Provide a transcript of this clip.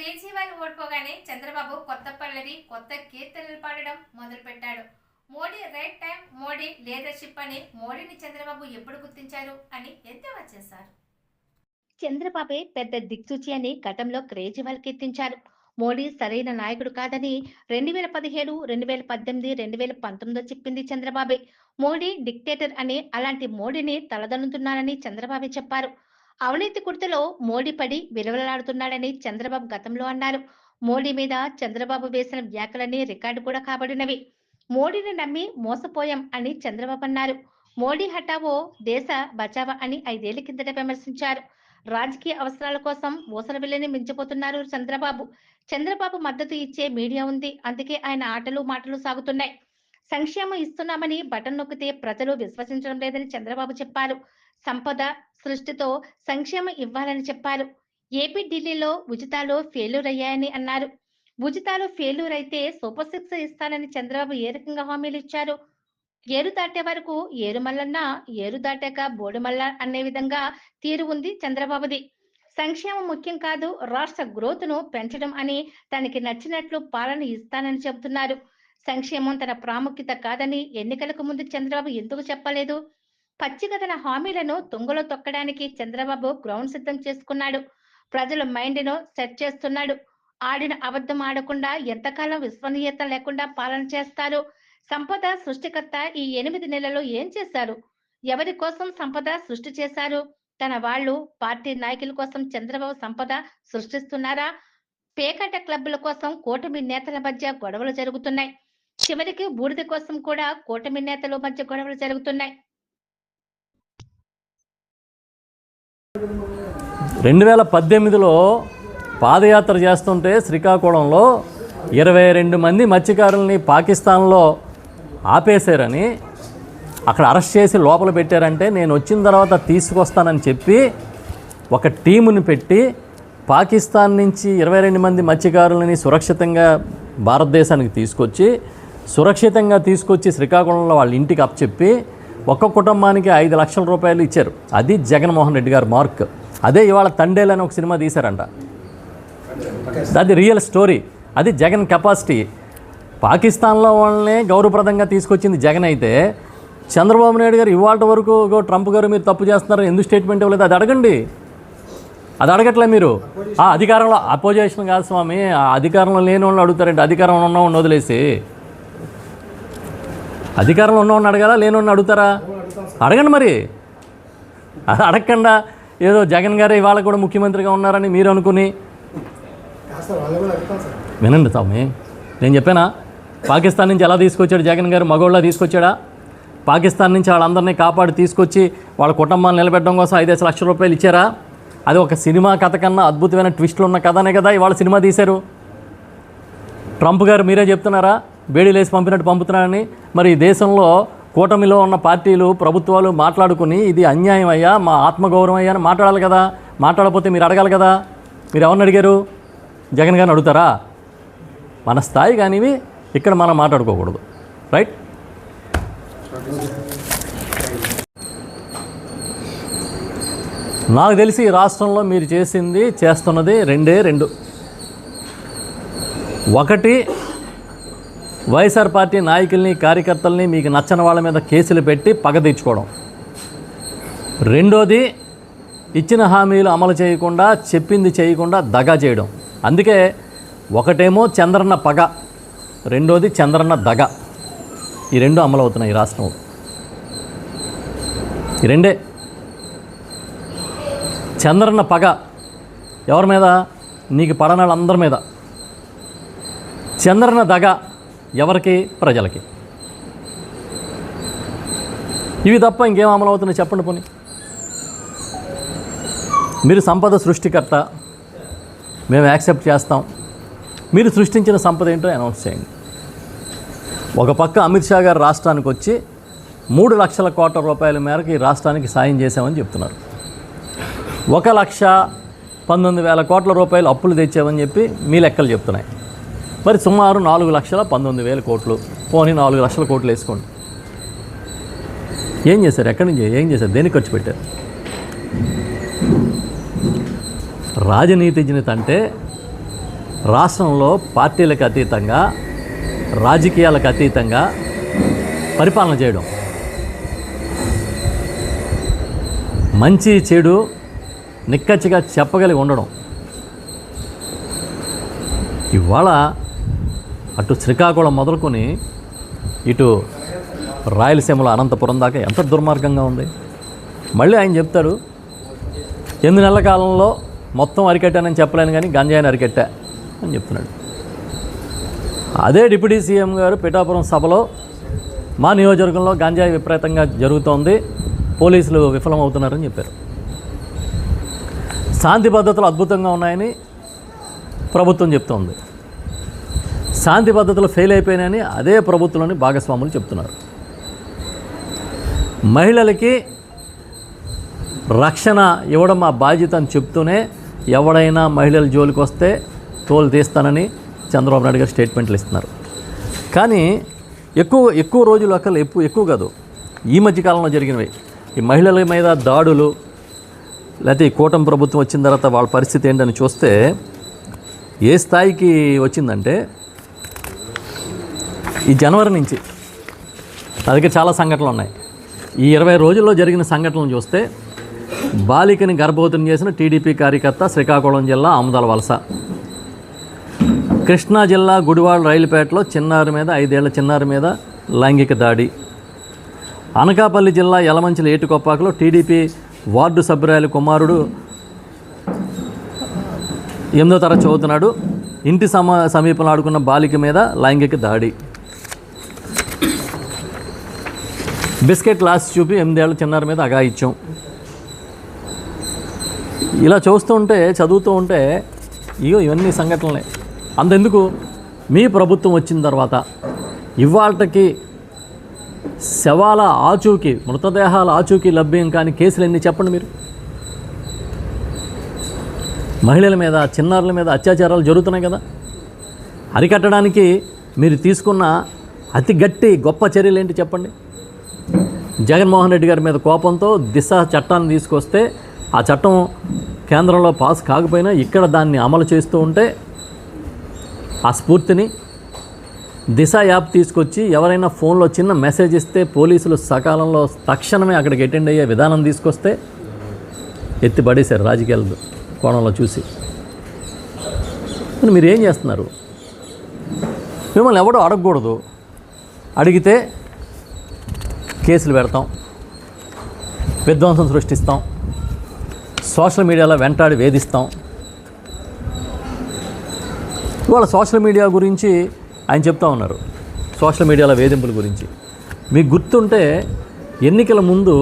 కేజ్రీవాల్ ఓడిపోగానే చంద్రబాబు కొత్త పల్లవి కొత్త కీర్తనలు పాడడం మొదలుపెట్టాడు. Modi right time, Modi leadership అని మోడీని చంద్రబాబు ఎప్పుడు గుర్తించారు అని ఎద్దేవా చేశారు. చంద్రబాబే పెద్ద దిక్సూచి అని గతంలో కేజ్రీవాల్ కీర్తించారు. మోడీ సరైన నాయకుడు కాదని 2017, 2018, 2019 చెప్పింది చంద్రబాబే. మోడీ డిక్టేటర్ అని, అలాంటి మోడీని తలదన్నుతున్నారని చంద్రబాబే చెప్పారు. అవినీతి కుర్తలో మోడీ పడి విలవలాడుతున్నాడని చంద్రబాబు గతంలో అన్నారు. మోడీ మీద చంద్రబాబు వేసిన వ్యాఖ్యలన్నీ రికార్డు కూడా కాబడినవి. మోడీని నమ్మి మోసపోయాం అని చంద్రబాబు అన్నారు. మోడీ హటావో దేశ బచావో అని 5 ఏళ్ల కిందట విమర్శించారు. రాజకీయ అవసరాల కోసం ఊసరవిల్లని మించిపోతున్నారు చంద్రబాబు. చంద్రబాబు మద్దతు ఇచ్చే మీడియా ఉంది, అందుకే ఆయన ఆటలు మాటలు సాగుతున్నాయి. సంక్షేమం ఇస్తున్నామని బటన్ నొక్కితే ప్రజలు విశ్వసించడం లేదని చంద్రబాబు చెప్పారు. సంపద సృష్టితో సంక్షేమం ఇవ్వాలని చెప్పారు. ఏపీ ఢిల్లీలో ఉచితాలు ఫెయిల్యూర్ అయ్యాయని అన్నారు. ఉచితాలు ఫెయిల్యూర్ అయితే సూపర్ 6 ఇస్తానని చంద్రబాబు ఏ రకంగా హామీలు ఇచ్చారు? ఏరు దాటే వరకు ఏరు మల్లన్న, ఏరు దాటాక బోడు మల్ల అనే విధంగా తీరు ఉంది చంద్రబాబుది. సంక్షేమం ముఖ్యం కాదు, రాష్ట్ర గ్రోత్ ను పెంచడం అని తనకి నచ్చినట్లు పాలన ఇస్తానని చెబుతున్నారు. సంక్షేమం తన ప్రాముఖ్యత కాదని ఎన్నికలకు ముందు చంద్రబాబు ఎందుకు చెప్పలేదు? పచ్చిగా తన హామీలను తుంగలో తొక్కడానికి చంద్రబాబు గ్రౌండ్ సిద్ధం చేసుకున్నాడు. ప్రజల మైండ్ ను సెట్ చేస్తున్నాడు. ఆడిన అబద్ధం ఆడకుండా ఎంతకాలం విశ్వనీయత లేకుండా పాలన చేస్తారు? సంపద సృష్టికర్త ఈ 8 నెలల్లో ఏం చేశారు? ఎవరి కోసం సంపద సృష్టి చేశారు? తన వాళ్ళు పార్టీ నాయకుల కోసం చంద్రబాబు సంపద సృష్టిస్తున్నారా? పేకాట క్లబ్ల కోసం కూటమి నేతల మధ్య గొడవలు జరుగుతున్నాయి. చివరికి బూడిద కోసం కూడా కూటమి నేతల మధ్య గొడవలు జరుగుతున్నాయి. 2018లో పాదయాత్ర చేస్తుంటే శ్రీకాకుళంలో 22 మంది మత్స్యకారుల్ని పాకిస్తాన్లో ఆపేశారని, అక్కడ అరెస్ట్ చేసి లోపల పెట్టారంటే నేను వచ్చిన తర్వాత తీసుకొస్తానని చెప్పి ఒక టీముని పెట్టి పాకిస్తాన్ నుంచి 22 మంది మత్స్యకారులని సురక్షితంగా భారతదేశానికి సురక్షితంగా తీసుకొచ్చి శ్రీకాకుళంలో వాళ్ళ ఇంటికి అప్పచెప్పి ఒక్క కుటుంబానికి 5 లక్షల రూపాయలు ఇచ్చారు. అది జగన్మోహన్ రెడ్డి గారు మార్క్. అదే ఇవాళ తండేలని ఒక సినిమా తీశారంట. అది రియల్ స్టోరీ. అది జగన్ కెపాసిటీ. పాకిస్తాన్లో వాళ్ళనే గౌరవప్రదంగా తీసుకొచ్చింది జగన్ అయితే, చంద్రబాబు నాయుడు గారు ఇవాళ వరకు ట్రంప్ గారు మీరు తప్పు చేస్తున్నారు ఎందుకు స్టేట్మెంట్ ఇవ్వలేదు? అది అడగండి. అది అడగట్లే మీరు. ఆ అధికారంలో అపోజిషన్ కాదు స్వామి, ఆ అధికారంలో లేని వాళ్ళని అడుగుతారండి. అధికారంలో ఉన్నవాడిని వదిలేసి అధికారంలో ఉన్నవాడిని అడగాలా, లేనివాడిని అడుగుతారా? అడగండి మరి. అది అడగకుండా ఏదో జగన్ గారే ఇవాళ కూడా ముఖ్యమంత్రిగా ఉన్నారని మీరు అనుకుని వినండి స్వామి. నేను చెప్పానా పాకిస్తాన్ నుంచి ఎలా తీసుకొచ్చాడు జగన్ గారు? మగోళ్ళ తీసుకొచ్చాడా? పాకిస్తాన్ నుంచి వాళ్ళందరినీ కాపాడి తీసుకొచ్చి వాళ్ళ కుటుంబాన్ని నిలబెట్టడం కోసం 5 లక్షల రూపాయలు ఇచ్చారా? అది ఒక సినిమా కథ కన్నా అద్భుతమైన ట్విస్టులు ఉన్న కథనే కదా ఇవాళ సినిమా తీశారు. ట్రంప్ గారు మీరే చెప్తున్నారా బేడీలేసి పంపినట్టు పంపుతున్నారని? మరి ఈ దేశంలో కూటమిలో ఉన్న పార్టీలు ప్రభుత్వాలు మాట్లాడుకుని ఇది అన్యాయం అయ్యా, మా ఆత్మగౌరవం అయ్యా అని మాట్లాడాలి కదా. మాట్లాడకపోతే మీరు అడగాలి కదా. మీరు ఎవరిని అడిగారు? జగన్ గారిని అడుగుతారా? మన స్థాయి కానివి ఇక్కడ మనం మాట్లాడుకోకూడదు. రైట్? నాకు తెలిసి ఈ రాష్ట్రంలో మీరు చేస్తున్నది రెండు. ఒకటి, వైఎస్ఆర్ పార్టీ నాయకుల్ని కార్యకర్తల్ని మీకు నచ్చని వాళ్ళ మీద కేసులు పెట్టి పగ తీర్చుకోవడం. రెండోది, ఇచ్చిన హామీలు అమలు చేయకుండా చెప్పింది చేయకుండా దగా చేయడం. అందుకే ఒకటేమో చంద్రన్న పగ, రెండోది చంద్రన్న దగ. ఈ రెండు అమలు అవుతున్నాయి ఈ రాష్ట్రంలో. ఈ రెండే. చంద్రన్న పగ ఎవరి మీద? నీకు పడని వాళ్ళందరి మీద. చంద్రన్న దగ ఎవరికి? ప్రజలకి. ఇవి తప్ప ఇంకేం అమలు అవుతున్నాయి చెప్పండి పోనీ. మీరు సంపద సృష్టికర్త, మేము యాక్సెప్ట్ చేస్తాం. మీరు సృష్టించిన సంపద ఏంటో అనౌన్స్ చేయండి. ఒక పక్క అమిత్ షా గారు రాష్ట్రానికి వచ్చి 3 లక్షల కోట్ల రూపాయల మేరకు ఈ రాష్ట్రానికి సాయం చేశామని చెప్తున్నారు. 1,19,000 కోట్ల రూపాయలు అప్పులు తెచ్చామని చెప్పి మీ లెక్కలు చెప్తున్నాయి. మరి సుమారు 4,19,000 కోట్లు. పోనీ 4 లక్షల కోట్లు వేసుకోండి. ఏం చేశారు? ఎక్కడి నుంచి ఏం చేశారు? దేనికి ఖర్చు పెట్టారు? రాజనీతిజ్ఞత అంటే రాష్ట్రంలో పార్టీలకు అతీతంగా, రాజకీయాలకు అతీతంగా పరిపాలన చేయడం, మంచి చెడు నిక్కచ్చిగా చెప్పగలిగి ఉండడం. ఇవాళ అటు శ్రీకాకుళం మొదలుకొని ఇటు రాయలసీమలో అనంతపురం దాకా ఎంత దుర్మార్గంగా ఉంది. మళ్ళీ ఆయన చెప్తాడు 8 నెలల కాలంలో మొత్తం అరికట్టానని చెప్పలేను కానీ గంజాయిని అరికట్టా అని చెప్తున్నాడు. అదే డిప్యూటీ సీఎం గారు పిఠాపురం సభలో మా నియోజకవర్గంలో గంజాయి విపరీతంగా జరుగుతోంది, పోలీసులు విఫలమవుతున్నారని చెప్పారు. శాంతి భద్రతలు అద్భుతంగా ఉన్నాయని ప్రభుత్వం చెప్తోంది. శాంతి భద్రతలు ఫెయిల్ అయిపోయినాయని అదే ప్రభుత్వంలోని భాగస్వాములు చెప్తున్నారు. మహిళలకి రక్షణ ఇవ్వడం మా బాధ్యత అని చెప్తూనే ఎవడైనా మహిళల జోలికి వస్తే తోలు తీస్తానని చంద్రబాబు నాయుడు గారు స్టేట్మెంట్లు ఇస్తున్నారు. కానీ ఎక్కువ రోజులు అక్కలు ఎక్కువ కాదు, ఈ మధ్యకాలంలో జరిగినవి ఈ మహిళల మీద దాడులు, లేకపోతే ఈ కూటమి ప్రభుత్వం వచ్చిన తర్వాత వాళ్ళ పరిస్థితి ఏంటని చూస్తే ఏ స్థాయికి వచ్చిందంటే, ఈ జనవరి నుంచి నా దగ్గర చాలా సంఘటనలు ఉన్నాయి. ఈ 20 రోజుల్లో జరిగిన సంఘటనలు చూస్తే బాలికని గర్భవతిని చేసిన టీడీపీ కార్యకర్త శ్రీకాకుళం జిల్లా ఆముదాల వలస, కృష్ణా జిల్లా గుడివాడ రైలుపేటలో చిన్నారి మీద 5 ఏళ్ల చిన్నారి మీద లైంగిక దాడి, అనకాపల్లి జిల్లా యలమంచిలి ఏటుకొప్పాకలో టీడీపీ వార్డు సభ్యురాలి కుమారుడు 8వ తరగతి చదువుతున్నాడు, ఇంటి సమీపంలో ఆడుకున్న బాలిక మీద లైంగిక దాడి, బిస్కెట్ లాస్ చూపి 8 ఏళ్ల చిన్నారి మీద అఘాయిత్యం. ఇలా చదువుతూ ఉంటే ఇవన్నీ సంఘటనలే. అంతెందుకు, మీ ప్రభుత్వం వచ్చిన తర్వాత ఇవాళకి శవాల ఆచూకీ, మృతదేహాల ఆచూకీ లభ్యం కాని కేసులు ఎన్ని చెప్పండి మీరు. మహిళల మీద, చిన్నారుల మీద అత్యాచారాలు జరుగుతున్నాయి కదా. అరికట్టడానికి మీరు తీసుకున్న అతి గొప్ప చర్యలు ఏంటి చెప్పండి. జగన్మోహన్ రెడ్డి గారి మీద కోపంతో దిశ చట్టాన్ని తీసుకొస్తే ఆ చట్టం కేంద్రంలో పాస్ కాకపోయినా ఇక్కడ దాన్ని అమలు చేస్తూ ఉంటే ఆ స్ఫూర్తిని దిశ యాప్ తీసుకొచ్చి ఎవరైనా ఫోన్లో చిన్న మెసేజ్ ఇస్తే పోలీసులు సకాలంలో తక్షణమే అక్కడికి అటెండ్ అయ్యే విధానం తీసుకొస్తే ఎత్తిపడేశారు రాజకీయాల కోణంలో చూసి. మీరు ఏం చేస్తున్నారు? మిమ్మల్ని ఎవడో అడగకూడదు, అడిగితే కేసులు పెడతాం, విధ్వంసం సృష్టిస్తాం, సోషల్ మీడియాలో వెంటాడి వేధిస్తాం. ఇవాళ సోషల్ మీడియా గురించి ఆయన చెప్తా ఉన్నారు, సోషల్ మీడియాలో వేధింపుల గురించి. మీకు గుర్తుంటే ఎన్నికల ముందు